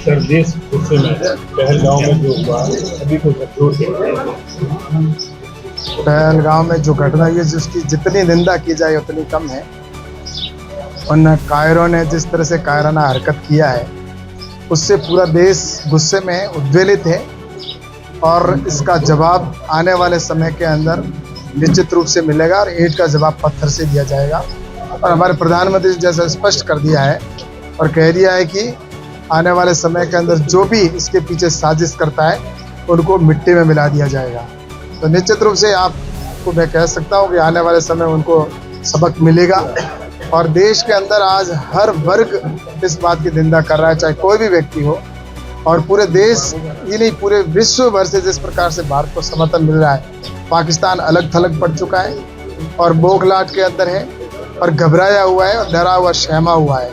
Sir, देश गुस्से में है। पहलगांव में जो हुआ अभी को जरूर पहलगांव में जो घटना हुई है जिसकी जितनी निंदा की जाए उतनी कम है। उन कायरों ने जिस तरह से कायराना हरकत किया है उससे पूरा देश गुस्से में उद्वेलित है और इसका जवाब आने वाले समय के अंदर निश्चित रूप से मिलेगा और ईंट का जवाब पत्थर से दिया जाएगा। और हमारे प्रधानमंत्री जी जैसा स्पष्ट कर दिया है और कह दिया है कि आने वाले समय के अंदर जो भी इसके पीछे साजिश करता है उनको मिट्टी में मिला दिया जाएगा। तो निश्चित रूप से आपको मैं कह सकता हूँ कि आने वाले समय उनको सबक मिलेगा और देश के अंदर आज हर वर्ग इस बात की निंदा कर रहा है, चाहे कोई भी व्यक्ति हो। और पूरे देश ये नहीं पूरे विश्व भर से जिस प्रकार से भारत को समर्थन मिल रहा है, पाकिस्तान अलग थलग पड़ चुका है और बौखलाहट के अंदर है और घबराया हुआ है और डरा हुआ सहमा हुआ है।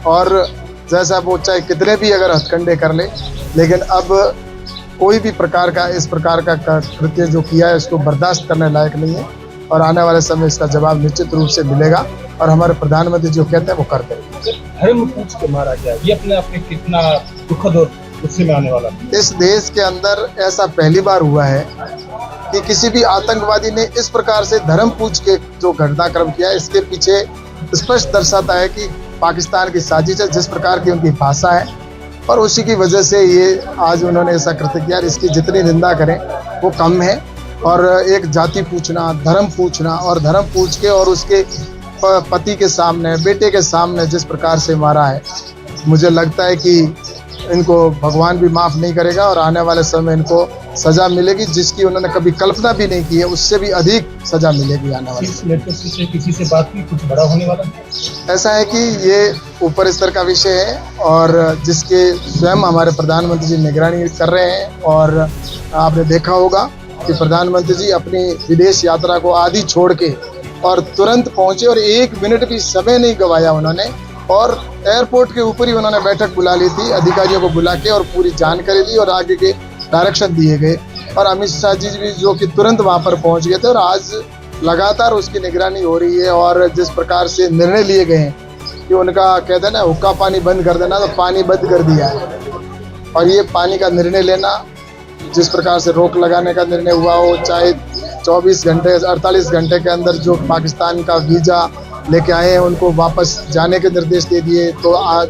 और जैसा वो चाहे कितने भी अगर हथकंडे कर ले, लेकिन अब कोई भी प्रकार का इस प्रकार का कृत्य जो किया है उसको बर्दाश्त करने लायक नहीं है और आने वाले समय इसका जवाब निश्चित रूप से मिलेगा और हमारे प्रधानमंत्री जो कहते हैं वो करते हैं। धर्म पूछ के मारा गया, ये अपने आप में कितना दुखद और गुस्से में आने वाला। इस देश के अंदर ऐसा पहली बार हुआ है कि किसी भी आतंकवादी ने इस प्रकार से धर्म पूछ के जो घटनाक्रम किया है, इसके पीछे स्पष्ट दर्शाता है कि पाकिस्तान की साजिश है, जिस प्रकार की उनकी भाषा है और उसी की वजह से ये आज उन्होंने ऐसा कृत्य किया। इसकी जितनी निंदा करें वो कम है। और एक जाति पूछना, धर्म पूछना और धर्म पूछ के और उसके पति के सामने, बेटे के सामने जिस प्रकार से मारा है, मुझे लगता है कि इनको भगवान भी माफ़ नहीं करेगा और आने वाले समय इनको सज़ा मिलेगी जिसकी उन्होंने कभी कल्पना भी नहीं की है, उससे भी अधिक सज़ा मिलेगी आने वाले समय। किसी से बात की, कुछ बड़ा होने वाला है? ऐसा है कि ये ऊपर स्तर का विषय है और जिसके स्वयं हमारे प्रधानमंत्री जी निगरानी कर रहे हैं। और आपने देखा होगा कि प्रधानमंत्री जी अपनी विदेश यात्रा को आधी छोड़ के और तुरंत पहुंचे और 1 मिनट भी समय नहीं गंवाया उन्होंने और एयरपोर्ट के ऊपर ही उन्होंने बैठक बुला ली थी, अधिकारियों को बुला के और पूरी जानकारी दी और आगे के डायरेक्शन दिए गए। और अमित शाह जी भी जो कि तुरंत वहां पर पहुंच गए थे और आज लगातार उसकी निगरानी हो रही है। और जिस प्रकार से निर्णय लिए गए हैं कि उनका कहते हैं ना हुक्का पानी बंद कर देना, तो पानी बंद कर दिया है। और ये पानी का निर्णय लेना, जिस प्रकार से रोक लगाने का निर्णय हुआ हो, चाहे 24 घंटे 48 घंटे के अंदर जो पाकिस्तान का वीज़ा लेके आए हैं उनको वापस जाने के निर्देश दे दिए, तो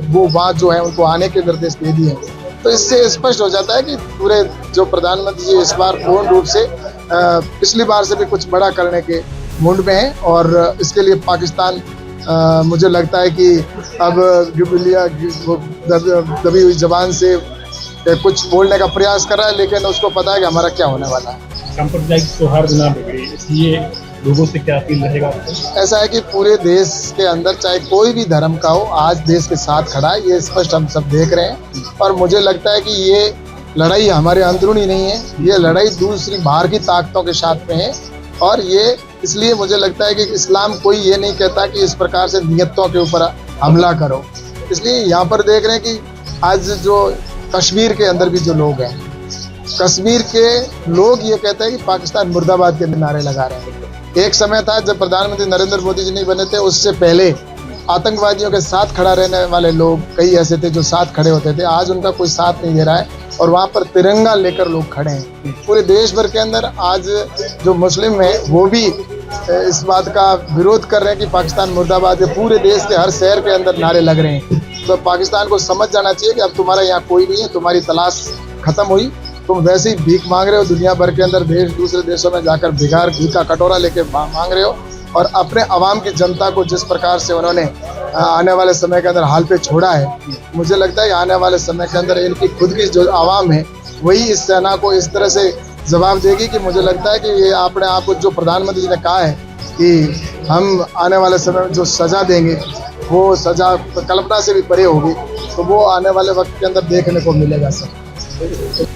वो बात जो है उनको आने के निर्देश दे दिए। तो इससे स्पष्ट हो जाता है कि पूरे जो प्रधानमंत्री जी इस बार पूर्ण रूप से पिछली बार से भी कुछ बड़ा करने के मूड में है। और इसके लिए पाकिस्तान मुझे लगता है कि अब दबी हुई जबान से कुछ बोलने का प्रयास कर रहा है, लेकिन उसको पता है कि हमारा क्या होने वाला है। सांप्रदायिक सौहार्द ना बिगड़े, इसलिए लोगों से क्या अपील रहेगा? ऐसा है कि पूरे देश के अंदर चाहे कोई भी धर्म का हो, आज देश के साथ खड़ा है, ये स्पष्ट हम सब देख रहे हैं। और मुझे लगता है कि ये लड़ाई हमारे अंदरूनी नहीं है, ये लड़ाई दूसरी बाहर की ताकतों के साथ में है। और ये इसलिए मुझे लगता है कि इस्लाम कोई ये नहीं कहता कि इस प्रकार से नियतों के ऊपर हमला करो। इसलिए यहाँ पर देख रहे हैं कि आज जो कश्मीर के अंदर भी जो लोग हैं, कश्मीर के लोग ये कहते हैं कि पाकिस्तान मुर्दाबाद के नारे लगा रहे हैं। एक समय था जब प्रधानमंत्री नरेंद्र मोदी जी नहीं बने थे, उससे पहले आतंकवादियों के साथ खड़ा रहने वाले लोग कई ऐसे थे जो साथ खड़े होते थे। आज उनका कोई साथ नहीं दे रहा है और वहाँ पर तिरंगा लेकर लोग खड़े हैं। पूरे देश भर के अंदर आज जो मुस्लिम है वो भी इस बात का विरोध कर रहे हैं कि पाकिस्तान मुर्दाबाद है। पूरे देश के हर शहर के अंदर नारे लग रहे हैं। तो पाकिस्तान को समझ जाना चाहिए कि अब तुम्हारा यहाँ कोई नहीं है, तुम्हारी तलाश खत्म हुई, तुम वैसे ही भीख मांग रहे हो दुनिया भर के अंदर, दूसरे देशों में जाकर भिखार घी का कटोरा लेके मांग रहे हो। और अपने आवाम की जनता को जिस प्रकार से उन्होंने आने वाले समय के अंदर हाल पे छोड़ा है, मुझे लगता है कि आने वाले समय के अंदर इनकी खुद की जो आवाम है वही इस सेना को इस तरह से जवाब देगी कि मुझे लगता है कि ये अपने आप को जो प्रधानमंत्री जी ने कहा है कि हम आने वाले समय में जो सज़ा देंगे वो सज़ा कल्पना से भी परे होगी, तो वो आने वाले वक्त के अंदर देखने को मिलेगा सर।